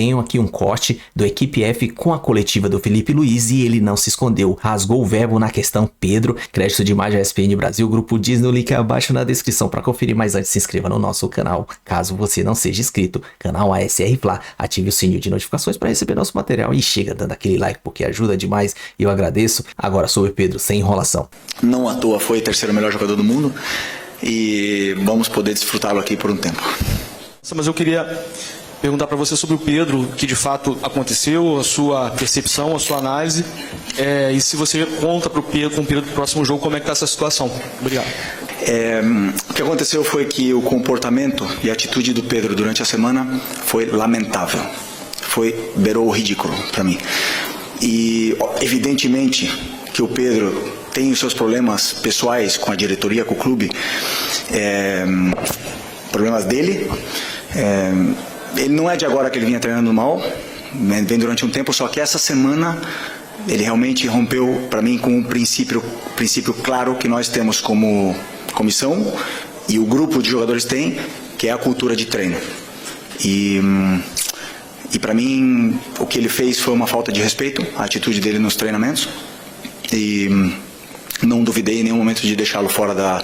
Tenho aqui um corte do Equipe F com a coletiva do Felipe Luiz e ele não se escondeu. Rasgou o verbo na questão Pedro. Crédito de imagem ESPN Brasil, Grupo Disney, o link é abaixo na descrição para conferir. Mas antes, se inscreva no nosso canal, caso você não seja inscrito. Canal ASR Fla. Ative o sininho de notificações para receber nosso material e chega dando aquele like porque ajuda demais e eu agradeço. Agora sobre Pedro, sem enrolação. Não à toa foi o terceiro melhor jogador do mundo e vamos poder desfrutá-lo aqui por um tempo. Mas eu queria perguntar para você sobre o Pedro, que de fato aconteceu, a sua percepção, a sua análise, e se você conta para o Pedro, com o Pedro do próximo jogo, como é que está essa situação. Obrigado. O que aconteceu foi que o comportamento e a atitude do Pedro durante a semana foi lamentável. Beirou o ridículo para mim. E evidentemente que o Pedro tem os seus problemas pessoais com a diretoria, com o clube, problemas dele. Ele não é de agora que ele vinha treinando mal, vem durante um tempo, só que essa semana ele realmente rompeu para mim com um princípio claro que nós temos como comissão e o grupo de jogadores tem, que é a cultura de treino. E para mim o que ele fez foi uma falta de respeito, a atitude dele nos treinamentos, e não duvidei em nenhum momento de deixá-lo fora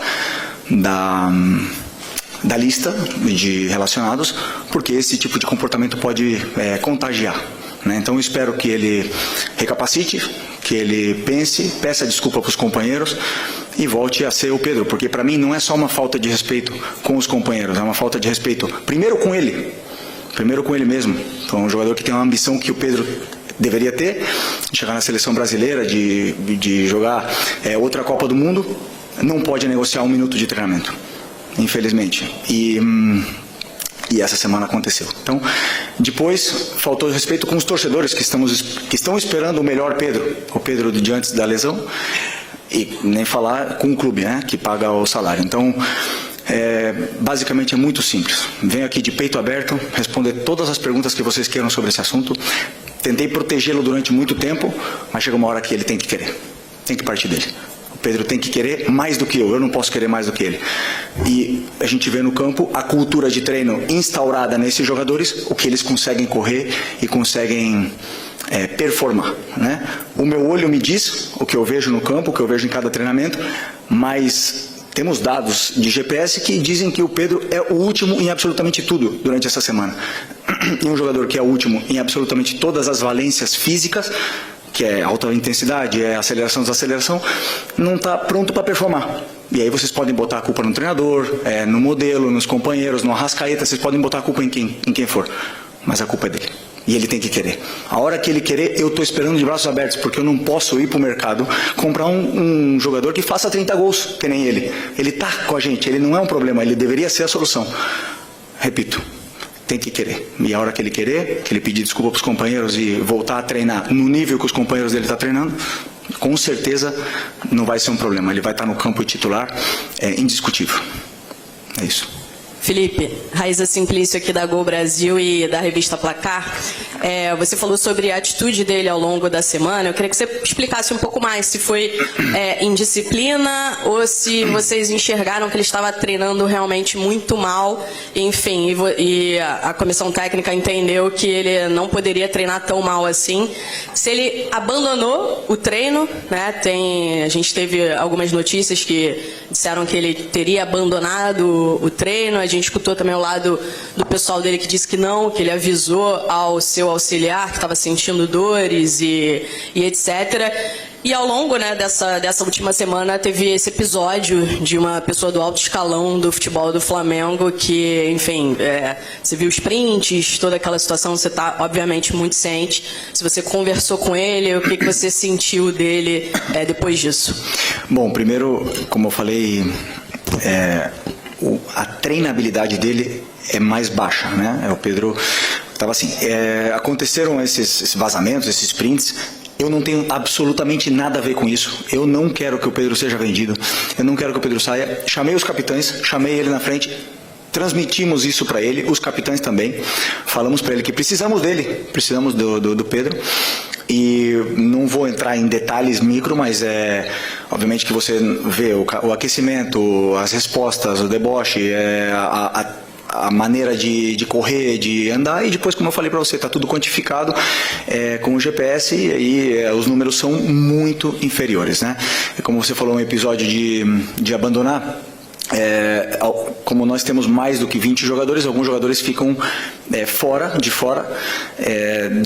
da lista de relacionados, porque esse tipo de comportamento pode contagiar, né? Então eu espero que ele recapacite, que ele peça desculpa para os companheiros e volte a ser o Pedro, porque para mim não é só uma falta de respeito com os companheiros, é uma falta de respeito primeiro com ele mesmo. Então, um jogador que tem uma ambição que o Pedro deveria ter, de chegar na seleção brasileira, de jogar outra Copa do Mundo, não pode negociar 1 minuto de treinamento, infelizmente. E essa semana aconteceu. Então, depois faltou respeito com os torcedores que estão esperando o melhor Pedro, o Pedro de antes da lesão, e nem falar com o clube, né, que paga o salário. Então, basicamente é muito simples. Venho aqui de peito aberto, responder todas as perguntas que vocês queiram sobre esse assunto. Tentei protegê-lo durante muito tempo, mas chega uma hora que ele tem que querer, tem que partir dele. O Pedro tem que querer mais do que eu não posso querer mais do que ele. E a gente vê no campo a cultura de treino instaurada nesses jogadores, o que eles conseguem correr e conseguem performar, né? O meu olho me diz o que eu vejo no campo, o que eu vejo em cada treinamento, mas temos dados de GPS que dizem que o Pedro é o último em absolutamente tudo durante essa semana. E um jogador que é o último em absolutamente todas as valências físicas, que é alta intensidade, é aceleração, desaceleração, não está pronto para performar. E aí vocês podem botar a culpa no treinador, no modelo, nos companheiros, no Arrascaeta, vocês podem botar a culpa em quem for, mas a culpa é dele. E ele tem que querer. A hora que ele querer, eu estou esperando de braços abertos, porque eu não posso ir para o mercado comprar um jogador que faça 30 gols, que nem ele. Ele está com a gente, ele não é um problema, ele deveria ser a solução. Repito, tem que querer. E a hora que ele querer, que ele pedir desculpa para os companheiros e voltar a treinar no nível que os companheiros dele estão treinando, com certeza não vai ser um problema. Ele vai estar no campo titular, indiscutível. É isso. Felipe, Raíza Simplício aqui da Gol Brasil e da revista Placar. Você falou sobre a atitude dele ao longo da semana. Eu queria que você explicasse um pouco mais se foi indisciplina ou se vocês enxergaram que ele estava treinando realmente muito mal. Enfim, e a comissão técnica entendeu que ele não poderia treinar tão mal assim. Se ele abandonou o treino, né? A gente teve algumas notícias que disseram que ele teria abandonado o treino. A gente escutou também o lado do pessoal dele que disse que não, que ele avisou ao seu auxiliar que estava sentindo dores e etc. E ao longo, né, dessa última semana teve esse episódio de uma pessoa do alto escalão do futebol do Flamengo que, enfim, você viu os prints, toda aquela situação, você está obviamente muito ciente. Se você conversou com ele, o que você sentiu dele depois disso? Bom, primeiro, como eu falei, a treinabilidade dele é mais baixa, né? O Pedro estava assim. Aconteceram esses vazamentos, esses prints. Eu não tenho absolutamente nada a ver com isso. Eu não quero que o Pedro seja vendido. Eu não quero que o Pedro saia. Chamei os capitães, chamei ele na frente. Transmitimos isso para ele, os capitães também. Falamos para ele que precisamos dele, precisamos do Pedro. E não vou entrar em detalhes micro, mas obviamente que você vê o aquecimento, as respostas, o deboche, a maneira de correr, de andar, e depois, como eu falei para você, está tudo quantificado com o GPS, e aí os números são muito inferiores, né? Como você falou, um episódio de abandonar. Como nós temos mais do que 20 jogadores, alguns jogadores ficam fora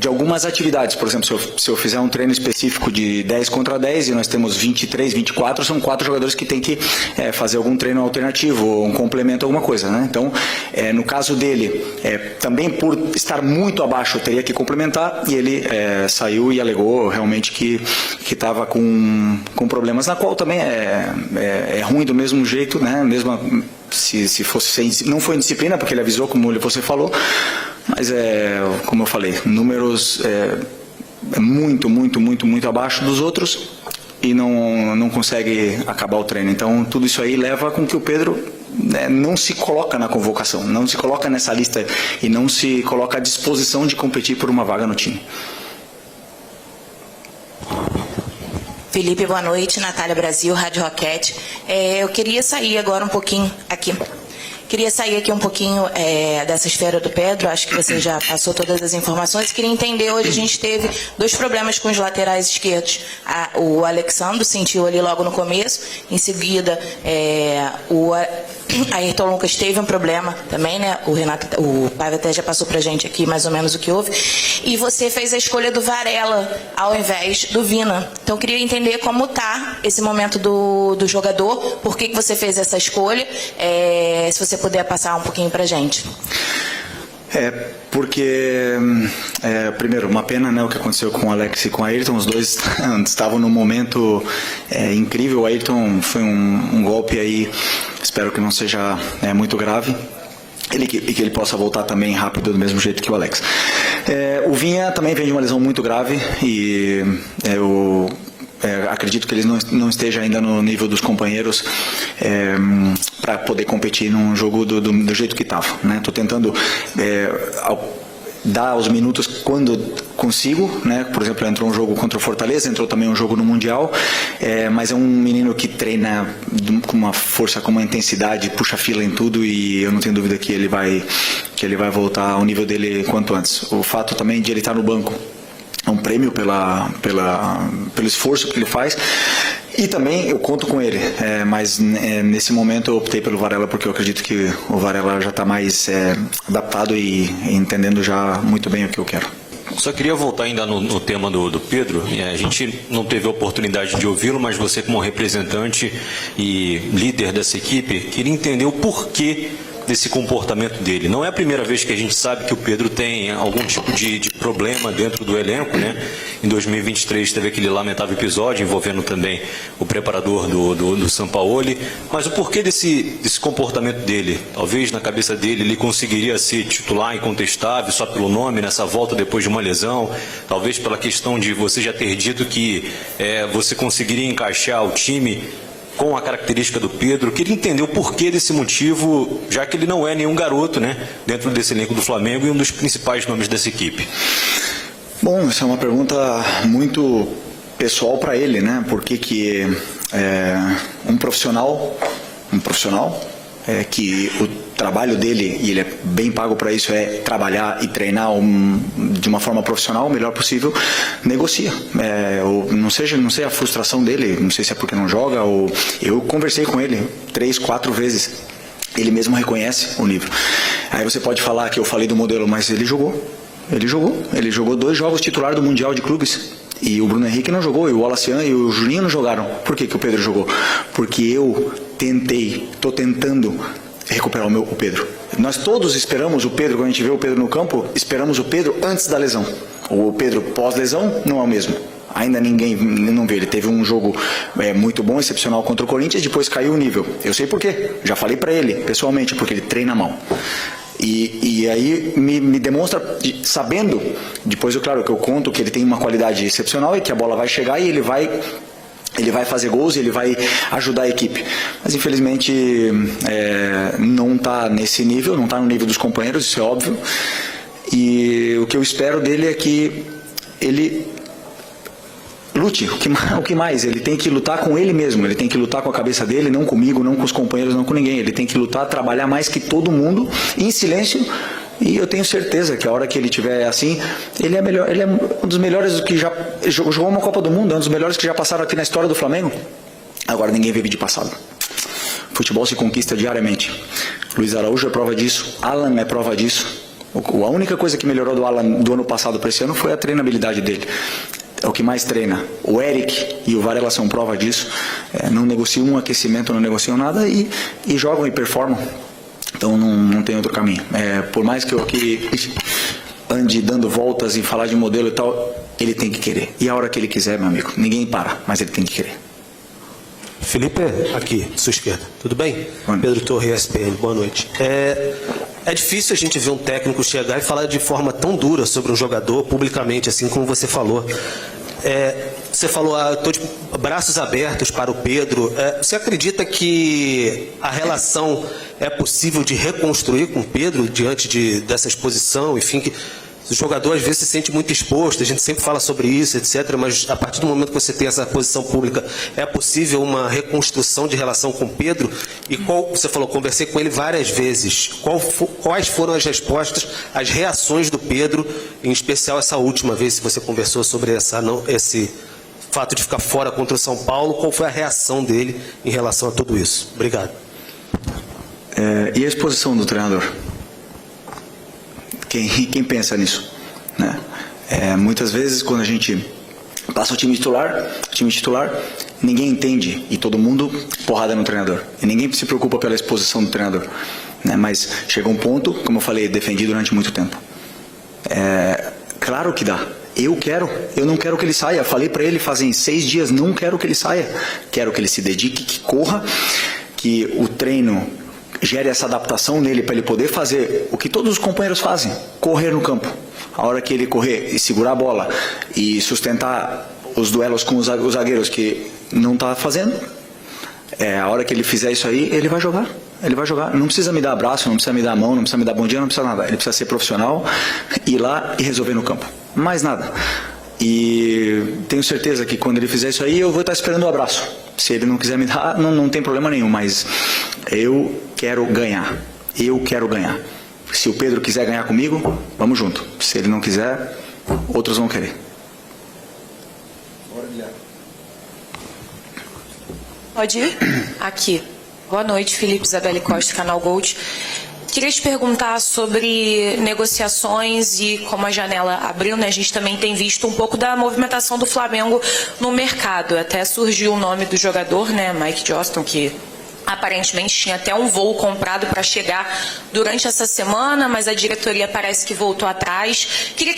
de algumas atividades. Por exemplo, se eu fizer um treino específico de 10 contra 10 e nós temos 23, 24, são 4 jogadores que tem que fazer algum treino alternativo, ou um complemento, alguma coisa, né? Então, no caso dele, também por estar muito abaixo, eu teria que complementar, e ele saiu e alegou realmente que estava com problemas, na qual também é ruim do mesmo jeito, né? Mesmo se fosse não foi indisciplina, porque ele avisou, como você falou, mas como eu falei, números muito abaixo dos outros, e não consegue acabar o treino. Então tudo isso aí leva com que o Pedro não se coloca na convocação, não se coloca nessa lista e não se coloca à disposição de competir por uma vaga no time. Felipe, boa noite. Natália Brasil, Rádio Roquete. Eu queria sair agora um pouquinho aqui. Queria sair aqui um pouquinho dessa esfera do Pedro. Acho que você já passou todas as informações. Queria entender, hoje a gente teve 2 problemas com os laterais esquerdos. O Alexandre sentiu ali logo no começo. Em seguida, o Ayrton Lucas teve um problema também, né? O Paiva até já passou pra gente aqui mais ou menos o que houve. E você fez a escolha do Varela ao invés do Vina. Então, eu queria entender como está esse momento do jogador, por que você fez essa escolha, se você puder passar um pouquinho pra gente. Porque, primeiro, uma pena, né, o que aconteceu com o Alex e com o Ayrton. Os dois estavam num momento incrível. O Ayrton foi um golpe aí, espero que não seja muito grave, e que ele possa voltar também rápido, do mesmo jeito que o Alex. O Vinha também vem de uma lesão muito grave, e eu acredito que ele não esteja ainda no nível dos companheiros para poder competir num jogo do jeito que estava, né? Estou tentando dar os minutos quando consigo, né? Por exemplo, entrou um jogo contra o Fortaleza, entrou também um jogo no Mundial, mas é um menino que treina com uma força, com uma intensidade, puxa fila em tudo, e eu não tenho dúvida que ele vai voltar ao nível dele quanto antes. O fato também de ele estar no banco é um prêmio pelo esforço que ele faz, e também eu conto com ele, mas nesse momento eu optei pelo Varela, porque eu acredito que o Varela já está mais adaptado e entendendo já muito bem o que eu quero. Só queria voltar ainda no tema do Pedro. A gente não teve a oportunidade de ouvi-lo, mas você, como representante e líder dessa equipe, queria entender o porquê desse comportamento dele. Não é a primeira vez que a gente sabe que o Pedro tem algum tipo de problema dentro do elenco, né? Em 2023 teve aquele lamentável episódio envolvendo também o preparador do Sampaoli. Mas o porquê desse comportamento dele? Talvez na cabeça dele ele conseguiria ser titular incontestável só pelo nome nessa volta depois de uma lesão. Talvez pela questão de você já ter dito que você conseguiria encaixar o time com a característica do Pedro. Queria entender o porquê desse motivo, já que ele não é nenhum garoto, né, dentro desse elenco do Flamengo e um dos principais nomes dessa equipe. Bom, essa é uma pergunta muito pessoal para ele, né? Por que um profissional que o trabalho dele, e ele é bem pago para isso, é trabalhar e treinar de uma forma profissional o melhor possível, negocia. Não sei a frustração dele, não sei se é porque não joga, ou eu conversei com ele 3, 4 vezes, ele mesmo reconhece o nível. Aí você pode falar que eu falei do modelo, mas ele jogou 2 jogos titular do Mundial de Clubes. E o Bruno Henrique não jogou, e o Wallacian e o Juninho não jogaram. Por que o Pedro jogou? Porque eu estou tentando recuperar o Pedro. Nós todos esperamos o Pedro, quando a gente vê o Pedro no campo, esperamos o Pedro antes da lesão. O Pedro pós-lesão não é o mesmo. Ainda ninguém não vê. Ele teve um jogo muito bom, excepcional contra o Corinthians, depois caiu o nível. Eu sei por quê. Já falei para ele, pessoalmente, porque ele treina mal. E aí me demonstra, sabendo, depois claro que eu conto que ele tem uma qualidade excepcional e que a bola vai chegar e ele vai fazer gols, ele vai ajudar a equipe. Mas infelizmente não está nesse nível, não está no nível dos companheiros, isso é óbvio. E o que eu espero dele é que ele lute, o que mais? Ele tem que lutar com ele mesmo, ele tem que lutar com a cabeça dele, não comigo, não com os companheiros, não com ninguém. Ele tem que lutar, trabalhar mais que todo mundo, em silêncio, e eu tenho certeza que a hora que ele estiver assim, ele é melhor, ele é um dos melhores que já jogou uma Copa do Mundo, é um dos melhores que já passaram aqui na história do Flamengo. Agora ninguém vive de passado. Futebol se conquista diariamente. Luiz Araújo é prova disso, Alan é prova disso. A única coisa que melhorou do Alan do ano passado para esse ano foi a treinabilidade dele. É o que mais treina. O Eric e o Varela são prova disso. Não negociam um aquecimento, não negociam nada e jogam e performam. Então não tem outro caminho. Por mais que eu aqui ande dando voltas e falar de modelo e tal, ele tem que querer. E a hora que ele quiser, meu amigo, ninguém para, mas ele tem que querer. Felipe, aqui, sua esquerda. Tudo bem? Pedro Torre, ESPN, boa noite. É difícil a gente ver um técnico chegar e falar de forma tão dura sobre um jogador publicamente, assim como você falou. Você falou, estou de braços abertos para o Pedro. Você acredita que a relação é possível de reconstruir com o Pedro diante dessa exposição? Enfim, que o jogador às vezes se sente muito exposto, a gente sempre fala sobre isso, etc. Mas a partir do momento que você tem essa posição pública, é possível uma reconstrução de relação com o Pedro? E você falou, conversei com ele várias vezes. Quais foram as respostas, as reações do Pedro, em especial essa última vez, se você conversou sobre esse fato de ficar fora contra o São Paulo, qual foi a reação dele em relação a tudo isso? Obrigado. E a exposição do treinador? Quem pensa nisso? Né? Muitas vezes, quando a gente passa o time titular, ninguém entende e todo mundo porrada no treinador. E ninguém se preocupa pela exposição do treinador. Né? Mas chega um ponto, como eu falei, defendi durante muito tempo. Claro que dá. Eu não quero que ele saia. Falei para ele fazem 6 dias, não quero que ele saia. Quero que ele se dedique, que corra, que o treino gere essa adaptação nele para ele poder fazer o que todos os companheiros fazem, correr no campo. A hora que ele correr e segurar a bola e sustentar os duelos com os zagueiros que não está fazendo, a hora que ele fizer isso aí, ele vai jogar. Ele vai jogar. Não precisa me dar abraço, não precisa me dar mão, não precisa me dar bom dia, não precisa nada. Ele precisa ser profissional, ir lá e resolver no campo. Mais nada. E tenho certeza que quando ele fizer isso aí, eu vou estar esperando o abraço. Se ele não quiser me dar, não tem problema nenhum, mas eu quero ganhar. Eu quero ganhar. Se o Pedro quiser ganhar comigo, vamos junto. Se ele não quiser, outros vão querer. Pode ir? Aqui. Boa noite, Felipe Isabelle Costa, Canal Gold. Queria te perguntar sobre negociações e como a janela abriu, né? A gente também tem visto um pouco da movimentação do Flamengo no mercado. Até surgiu o nome do jogador, né? Mike Johnston, que aparentemente tinha até um voo comprado para chegar durante essa semana, mas a diretoria parece que voltou atrás. Queria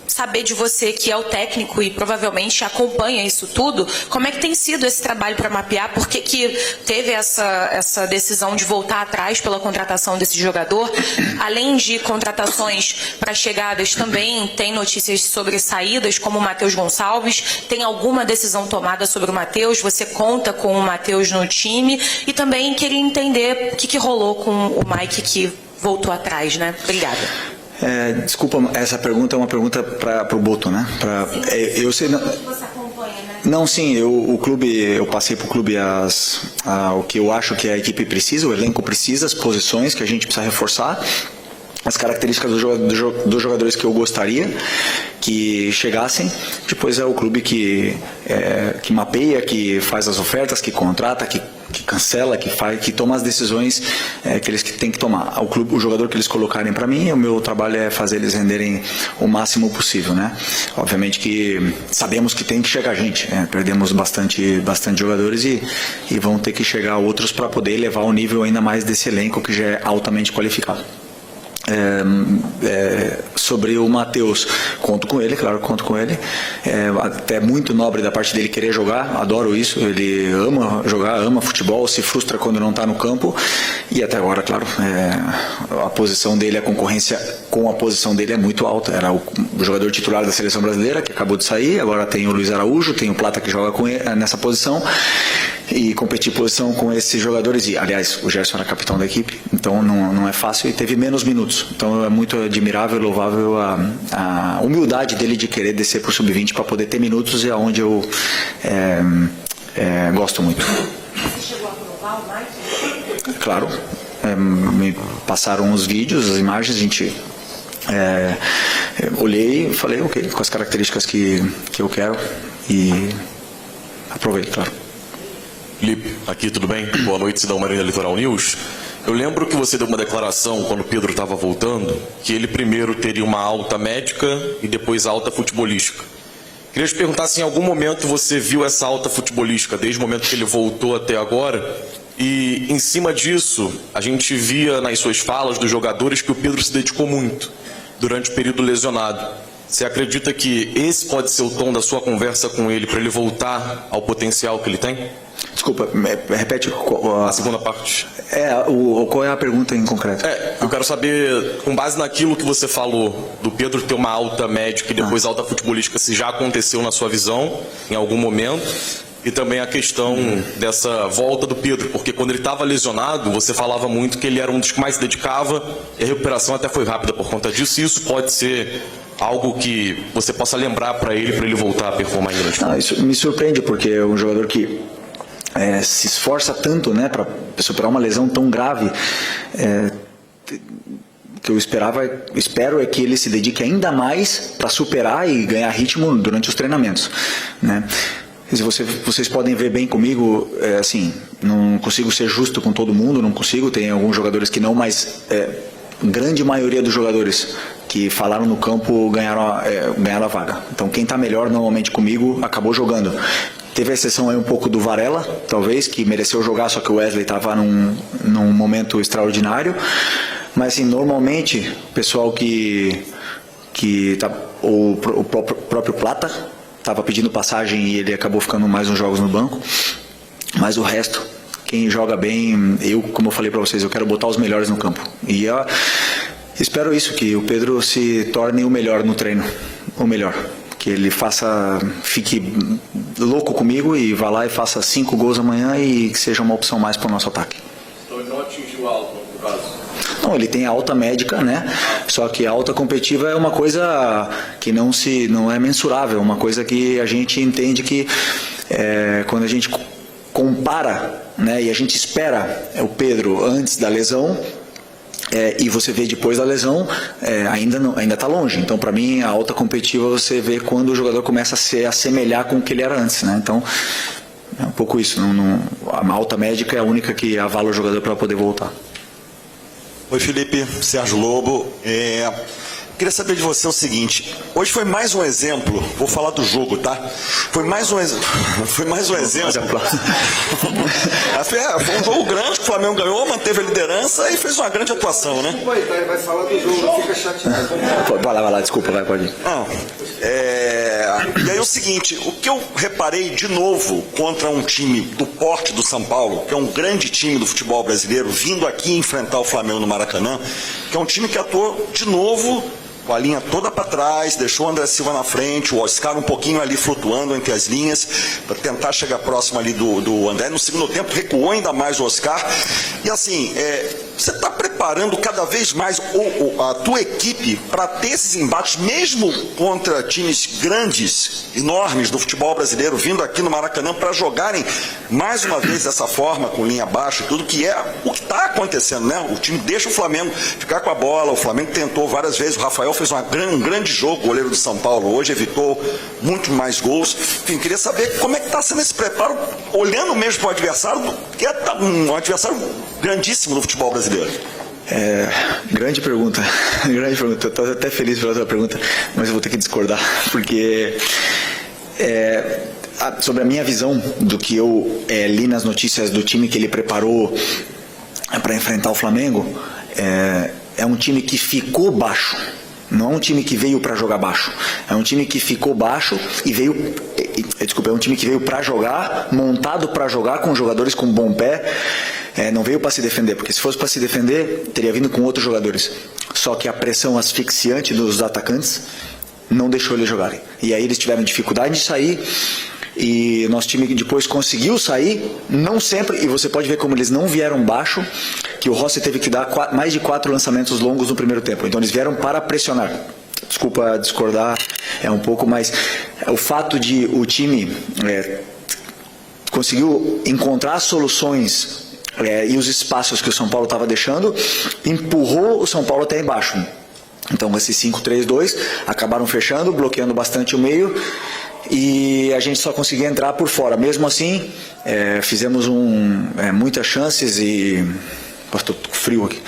saber de você, que é o técnico e provavelmente acompanha isso tudo, como é que tem sido esse trabalho para mapear, por que teve essa decisão de voltar atrás pela contratação desse jogador? Além de contratações para chegadas, também tem notícias sobre saídas, como o Matheus Gonçalves. Tem alguma decisão tomada sobre o Matheus? Você conta com o Matheus no time? E também queria entender o que rolou com o Mike, que voltou atrás, né? Obrigada. Desculpa, essa pergunta é uma pergunta para o Boto, né? Eu sei. Você acompanha, né? Não, sim, eu passei para o clube o que eu acho que a equipe precisa, o elenco precisa, as posições que a gente precisa reforçar, as características dos jogadores que eu gostaria que chegassem. Depois é o clube que mapeia, que faz as ofertas, que contrata, que cancela, que toma as decisões que eles têm que tomar. O jogador que eles colocarem para mim, o meu trabalho é fazer eles renderem o máximo possível, né? Obviamente que sabemos que tem que chegar gente, né? Perdemos bastante jogadores e vão ter que chegar outros para poder elevar o nível ainda mais desse elenco que já é altamente qualificado. Sobre o Matheus, conto com ele, claro, conto com ele. Até muito nobre da parte dele querer jogar, adoro isso. Ele ama jogar, ama futebol, se frustra quando não está no campo. E até agora, claro, a posição dele, a concorrência com a posição dele é muito alta. Era o jogador titular da seleção brasileira, que acabou de sair. Agora tem o Luiz Araújo, tem o Plata que joga com ele, nessa posição. e competir posição com esses jogadores. E, aliás, o Gerson era capitão da equipe, então não é fácil e teve menos minutos. Então é muito admirável e louvável a humildade dele de querer descer para o sub-20 para poder ter minutos, e é onde eu gosto muito. Você chegou a provar o Mike? Claro, me passaram os vídeos, as imagens, a gente olhei e falei, ok, com as características que eu quero, e aprovei, claro. Felipe, aqui tudo bem? Boa noite, Cidão Marinha Litoral News. Eu lembro que você deu uma declaração quando o Pedro estava voltando, que ele primeiro teria uma alta médica e depois alta futebolística. Queria te perguntar se em algum momento você viu essa alta futebolística, desde o momento que ele voltou até agora, e em cima disso, a gente via nas suas falas dos jogadores que o Pedro se dedicou muito durante o período lesionado. Você acredita que esse pode ser o tom da sua conversa com ele para ele voltar ao potencial que ele tem? Desculpa, repete a segunda parte. Qual é a pergunta em concreto? Eu quero saber, com base naquilo que você falou, do Pedro ter uma alta médica e depois alta futebolística, se já aconteceu na sua visão, em algum momento, e também a questão dessa volta do Pedro, porque quando ele estava lesionado, você falava muito que ele era um dos que mais se dedicava, e a recuperação até foi rápida por conta disso, e isso pode ser algo que você possa lembrar para ele voltar a performar ainda. Isso me surpreende, porque é um jogador que se esforça tanto, né, para superar uma lesão tão grave. Que eu espero é que ele se dedique ainda mais para superar e ganhar ritmo durante os treinamentos, né? Vocês podem ver bem comigo, assim, não consigo ser justo com todo mundo, não consigo, tem alguns jogadores que não, mas grande maioria dos jogadores que falaram no campo ganharam a vaga. Então quem está melhor normalmente comigo acabou jogando. Teve a exceção aí um pouco do Varela, talvez, que mereceu jogar, só que o Wesley estava num momento extraordinário. Mas assim, normalmente o pessoal o próprio Plata estava pedindo passagem e ele acabou ficando mais uns jogos no banco. Mas o resto, quem joga bem, como eu falei para vocês, eu quero botar os melhores no campo. E eu espero isso, que o Pedro se torne o melhor no treino, o melhor. Que ele fique louco comigo e vá lá e faça 5 gols amanhã e que seja uma opção mais para o nosso ataque. Então ele não atingiu alto, no caso? Não, ele tem a alta médica, né? Só que a alta competitiva é uma coisa que não é mensurável, uma coisa que a gente entende que quando a gente compara, né, e a gente espera o Pedro antes da lesão, e você vê depois da lesão, ainda está longe. Então, para mim, a alta competitiva você vê quando o jogador começa a se assemelhar com o que ele era antes, né? Então, é um pouco isso. A alta médica é a única que avala o jogador para poder voltar. Oi, Felipe, Sérgio Lobo. Queria saber de você o seguinte, hoje foi mais um exemplo, vou falar do jogo, tá? Foi mais um exemplo. Foi um jogo grande, que o Flamengo ganhou, manteve a liderança e fez uma grande atuação, né? Vai falar do jogo, fica chateado. Vai lá, desculpa, pode ir. E aí o seguinte, o que eu reparei de novo contra um time do porte do São Paulo, que é um grande time do futebol brasileiro, vindo aqui enfrentar o Flamengo no Maracanã, que é um time que atuou de novo com a linha toda para trás, deixou o André Silva na frente, o Oscar um pouquinho ali flutuando entre as linhas, para tentar chegar próximo ali do André. No segundo tempo recuou ainda mais o Oscar. E assim, você está preparando cada vez mais a tua equipe para ter esses embates, mesmo contra times grandes, enormes do futebol brasileiro, vindo aqui no Maracanã para jogarem mais uma vez dessa forma, com linha baixa e tudo, que é o que está acontecendo, né? O time deixa o Flamengo ficar com a bola, o Flamengo tentou várias vezes, o Rafael fez um grande jogo, o goleiro do São Paulo hoje, evitou muito mais gols. Enfim, queria saber como é que está sendo esse preparo, olhando mesmo para o adversário, que é um adversário grandíssimo no futebol brasileiro. Grande pergunta. Eu estou até feliz pela tua pergunta, mas eu vou ter que discordar, porque sobre a minha visão do que eu li nas notícias do time que ele preparou para enfrentar o Flamengo, é um time que ficou baixo. Não é um time que veio para jogar baixo. É um time que ficou baixo e veio... Desculpa, é um time que veio para jogar, montado para jogar, com jogadores com bom pé. Não veio para se defender, porque se fosse para se defender, teria vindo com outros jogadores. Só que a pressão asfixiante dos atacantes não deixou eles jogarem. E aí eles tiveram dificuldade de sair. e nosso time depois conseguiu sair, não sempre, e você pode ver como eles não vieram baixo, que o Rossi teve que dar mais de 4 lançamentos longos no primeiro tempo, então eles vieram para pressionar. Desculpa discordar um pouco, mas o fato de o time conseguiu encontrar soluções e os espaços que o São Paulo estava deixando, empurrou o São Paulo até embaixo. Então esses 5-3-2 acabaram fechando, bloqueando bastante o meio, e a gente só conseguia entrar por fora. Mesmo assim, fizemos muitas chances e... Estou frio aqui.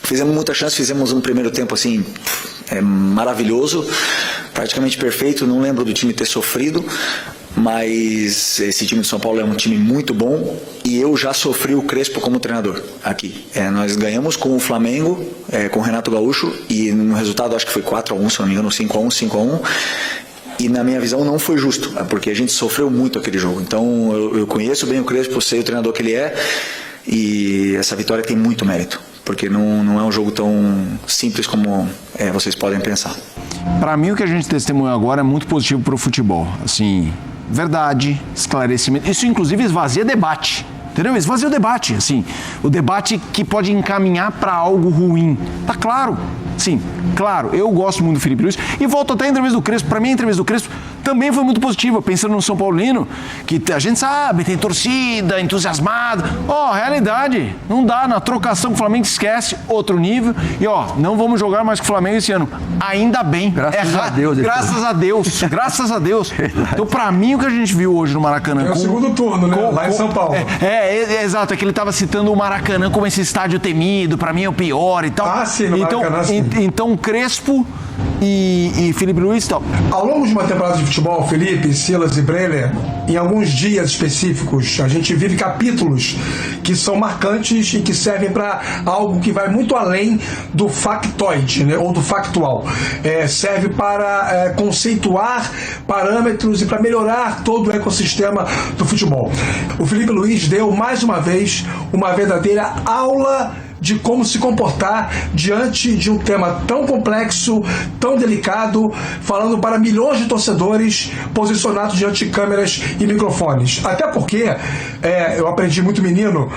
Fizemos muita chance, fizemos um primeiro tempo assim maravilhoso, praticamente perfeito. Não lembro do time ter sofrido, mas esse time de São Paulo é um time muito bom, e eu já sofri o Crespo como treinador aqui. Nós ganhamos com o Flamengo, com o Renato Gaúcho, e no resultado acho que foi 4-1, se não me engano, 5-1. E na minha visão não foi justo, porque a gente sofreu muito aquele jogo. Então eu conheço bem o Crespo, sei o treinador que ele é, e essa vitória tem muito mérito, porque não é um jogo tão simples como vocês podem pensar. Para mim, o que a gente testemunhou agora é muito positivo para o futebol. Assim, verdade, esclarecimento. Isso inclusive esvazia debate. Entendeu? Esvazia o debate, assim, o debate que pode encaminhar para algo ruim. Tá claro? Sim, claro, eu gosto muito do Felipe Luiz, e volto até a entrevista do Crespo. Para mim, a entrevista do Crespo também foi muito positiva, pensando no São Paulino, que a gente sabe, tem torcida, entusiasmada. Realidade, não dá, na trocação com o Flamengo esquece, outro nível, e não vamos jogar mais com o Flamengo esse ano. Ainda bem. Graças a Deus. Graças a Deus, graças a Deus. Então, para mim, o que a gente viu hoje no Maracanã... É o segundo turno, né? Lá em São Paulo. Exato, é que ele estava citando o Maracanã como esse estádio temido, para mim é o pior e tal. Sim, no Maracanã, sim. Então, Crespo e Felipe Luiz e tal. Ao longo de uma temporada de futebol, Felipe, Silas e Breler, em alguns dias específicos, a gente vive capítulos que são marcantes e que servem para algo que vai muito além do factoide, né, ou do factual. Serve para conceituar parâmetros e para melhorar todo o ecossistema do futebol. O Felipe Luiz deu, mais uma vez, uma verdadeira aula de como se comportar diante de um tema tão complexo, tão delicado, falando para milhões de torcedores posicionados diante de câmeras e microfones. Até porque eu aprendi muito menino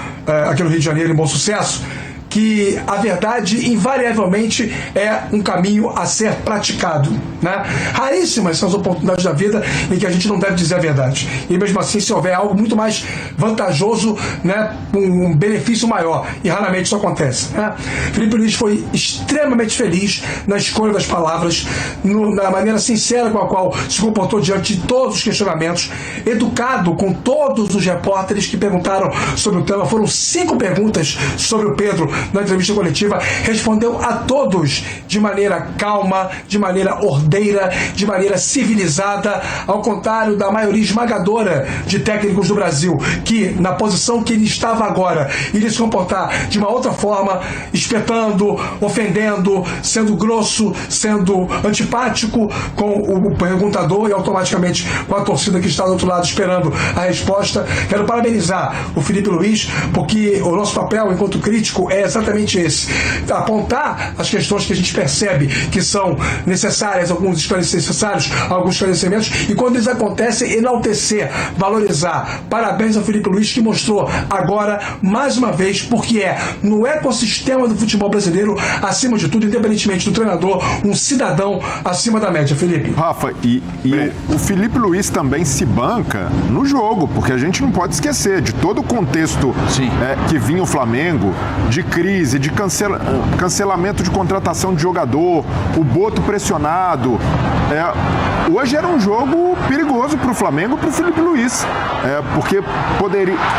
aqui no Rio de Janeiro, em Bom Sucesso, que a verdade invariavelmente é um caminho a ser praticado, né? Raríssimas são as oportunidades da vida em que a gente não deve dizer a verdade. E mesmo assim, se houver algo muito mais vantajoso, né, um benefício maior, e raramente isso acontece, né? Felipe Luiz foi extremamente feliz na escolha das palavras, na maneira sincera com a qual se comportou diante de todos os questionamentos, educado com todos os repórteres que perguntaram sobre o tema. Foram 5 perguntas sobre o Pedro na entrevista coletiva, respondeu a todos de maneira calma, de maneira ordeira, de maneira civilizada, ao contrário da maioria esmagadora de técnicos do Brasil, que na posição que ele estava agora iria se comportar de uma outra forma, espetando, ofendendo, sendo grosso, sendo antipático com o perguntador e automaticamente com a torcida que está do outro lado esperando a resposta. Quero parabenizar o Felipe Luiz, porque o nosso papel enquanto crítico é exatamente esse: apontar as questões que a gente percebe que são necessárias, alguns esclarecimentos, e quando eles acontecem, enaltecer, valorizar. Parabéns ao Felipe Luiz, que mostrou agora, mais uma vez, porque no ecossistema do futebol brasileiro, acima de tudo, independentemente do treinador, um cidadão acima da média. Felipe. Rafa, e o Felipe Luiz também se banca no jogo, porque a gente não pode esquecer de todo o contexto que vinha o Flamengo, de crise, de cancelamento de contratação de jogador, o Boto pressionado. Hoje era um jogo perigoso para o Flamengo e para o Felipe Luiz, porque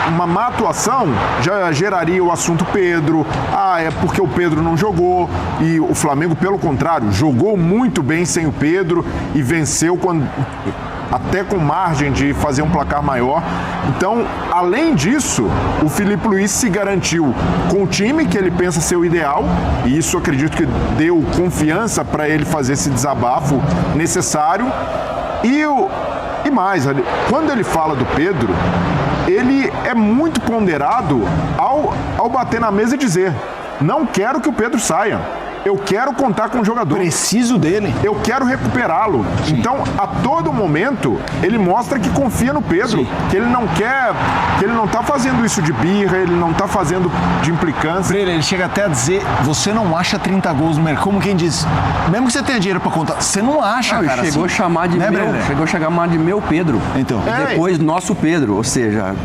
uma má atuação já geraria o assunto Pedro, é porque o Pedro não jogou, e o Flamengo, pelo contrário, jogou muito bem sem o Pedro e venceu até com margem de fazer um placar maior. Então, além disso, o Felipe Luiz se garantiu com o time que ele pensa ser o ideal, e isso acredito que deu confiança para ele fazer esse desabafo necessário. E mais, quando ele fala do Pedro, ele é muito ponderado ao bater na mesa e dizer: Não quero que o Pedro saia. Eu quero contar com o jogador. Preciso dele. Eu quero recuperá-lo. Então, a todo momento, ele mostra que confia no Pedro. Sim. Que ele não quer... Que ele não tá fazendo isso de birra, ele não tá fazendo de implicância. Ele chega até a dizer, você não acha 30 gols no mercado. Como quem diz, mesmo que você tenha dinheiro pra contar, você não acha, cara. Chegou assim. a chamar de chegou a chamar de meu Pedro. Então. E depois nosso Pedro, ou seja...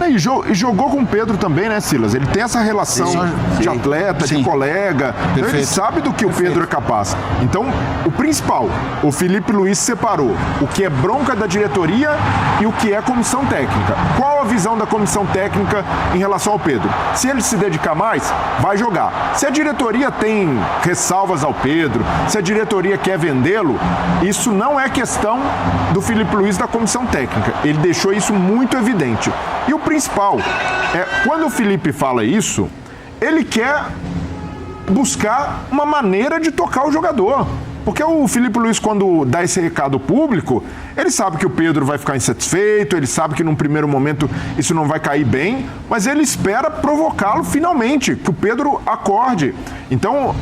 E jogou com o Pedro também, né, Silas? Ele tem essa relação de atleta, de colega. Então ele sabe do que o Pedro é capaz. Então, o principal, o Felipe Luiz separou o que é bronca da diretoria e o que é comissão técnica. Qual a visão da comissão técnica em relação ao Pedro? Se ele se dedicar mais, vai jogar. Se a diretoria tem ressalvas ao Pedro, se a diretoria quer vendê-lo, isso não é questão do Felipe Luiz da comissão técnica. Ele deixou isso muito evidente. E o principal é, quando o Felipe fala isso, ele quer buscar uma maneira de tocar o jogador. Porque o Felipe Luiz, quando dá esse recado público, ele sabe que o Pedro vai ficar insatisfeito, ele sabe que num primeiro momento isso não vai cair bem, mas ele espera provocá-lo finalmente, que o Pedro acorde. Então,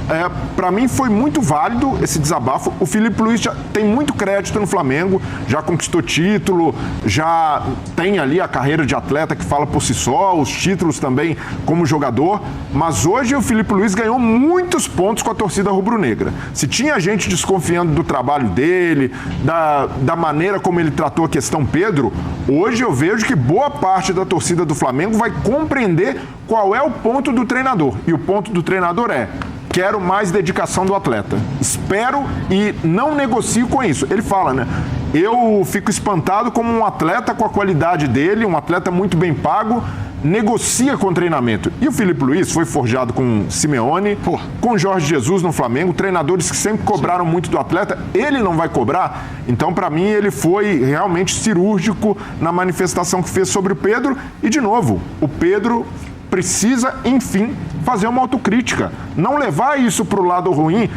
para mim foi muito válido esse desabafo. O Felipe Luiz já tem muito crédito no Flamengo, já conquistou título, já tem ali a carreira de atleta que fala por si só, os títulos também como jogador, mas hoje o Felipe Luiz ganhou muitos pontos com a torcida rubro-negra. Se tinha gente desconfiando do trabalho dele, da maneira como ele tratou a questão Pedro, hoje eu vejo que boa parte da torcida do Flamengo vai compreender qual é o ponto do treinador. E o ponto do treinador é: quero mais dedicação do atleta. Espero e não negocio com isso. Ele fala, né? Eu fico espantado como um atleta com a qualidade dele, um atleta muito bem pago, negocia com o treinamento. E o Felipe Luiz foi forjado com Simeone, com Jorge Jesus no Flamengo, treinadores que sempre cobraram muito do atleta. Ele não vai cobrar? Então, para mim, ele foi realmente cirúrgico na manifestação que fez sobre o Pedro. E, de novo, o Pedro precisa, enfim, fazer uma autocrítica. Não levar isso para o lado ruim.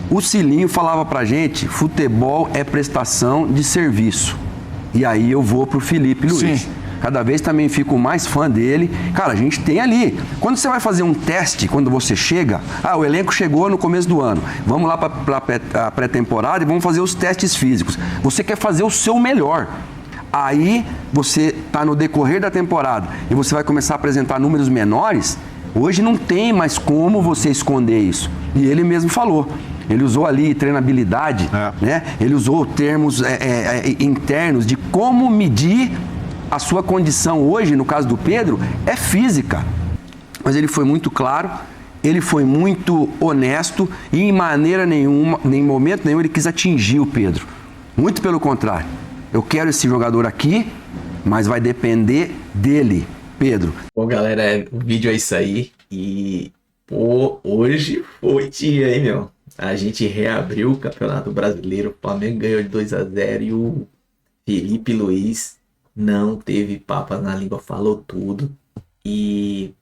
O Cilinho falava pra gente, futebol é prestação de serviço. E aí eu vou pro Felipe Luiz. Sim. Cada vez também fico mais fã dele. Cara, a gente tem ali. Quando você vai fazer um teste, quando você chega, o elenco chegou no começo do ano. Vamos lá para a pré-temporada e vamos fazer os testes físicos. Você quer fazer o seu melhor. Aí você tá no decorrer da temporada e você vai começar a apresentar números menores. Hoje não tem mais como você esconder isso. E ele mesmo falou. Ele usou ali treinabilidade, né? Ele usou termos internos de como medir a sua condição hoje, no caso do Pedro, é física. Mas ele foi muito claro, ele foi muito honesto e em maneira nenhuma, em momento nenhum, ele quis atingir o Pedro. Muito pelo contrário. Eu quero esse jogador aqui, mas vai depender dele, Pedro. Bom, galera, o vídeo é isso aí. E, hoje foi dia, hein, meu? A gente reabriu o Campeonato Brasileiro, o Flamengo ganhou de 2-0 e o Felipe Luiz não teve papas na língua, falou tudo. E,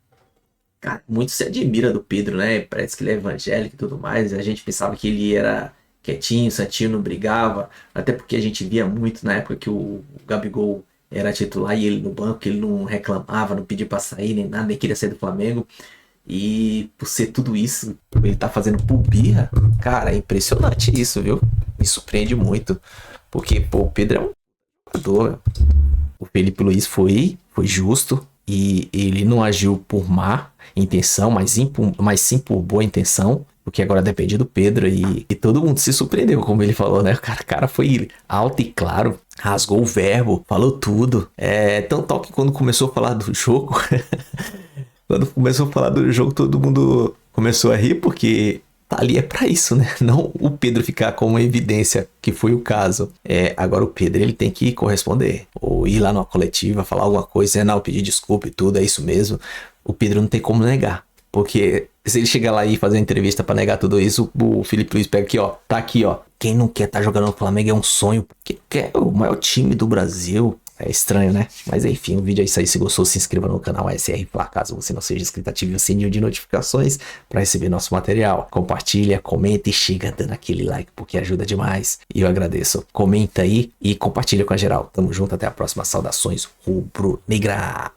cara, muito se admira do Pedro, né? Parece que ele é evangélico e tudo mais. A gente pensava que ele era quietinho, santinho, não brigava. Até porque a gente via muito na época que o Gabigol era titular e ele no banco, ele não reclamava, não pedia pra sair, nem nada, nem queria sair do Flamengo. E por ser tudo isso, ele tá fazendo por birra, cara, é impressionante isso, viu? Me surpreende muito. Porque, o Pedro é um jogador. O Felipe Luiz foi justo e ele não agiu por má intenção, mas sim por boa intenção, porque agora depende do Pedro e todo mundo se surpreendeu, como ele falou, né? O cara foi alto e claro, rasgou o verbo, falou tudo. Tão tal que quando começou a falar do jogo, todo mundo começou a rir, porque tá ali pra isso, né? Não o Pedro ficar como evidência, que foi o caso. Agora o Pedro, ele tem que corresponder. Ou ir lá numa coletiva, falar alguma coisa, pedir desculpa e tudo, é isso mesmo. O Pedro não tem como negar. Porque se ele chegar lá e fazer uma entrevista pra negar tudo isso, o Felipe Luiz pega aqui, ó. Tá aqui, ó. Quem não quer tá jogando no Flamengo é um sonho. Quem quer o maior time do Brasil. É estranho, né? Mas enfim, o vídeo é isso aí. Se gostou, se inscreva no canal SR Fla. Caso você não seja inscrito, ative o sininho de notificações para receber nosso material. Compartilha, comenta e chega dando aquele like, porque ajuda demais. E eu agradeço. Comenta aí e compartilha com a geral. Tamo junto, até a próxima. Saudações rubro-negra.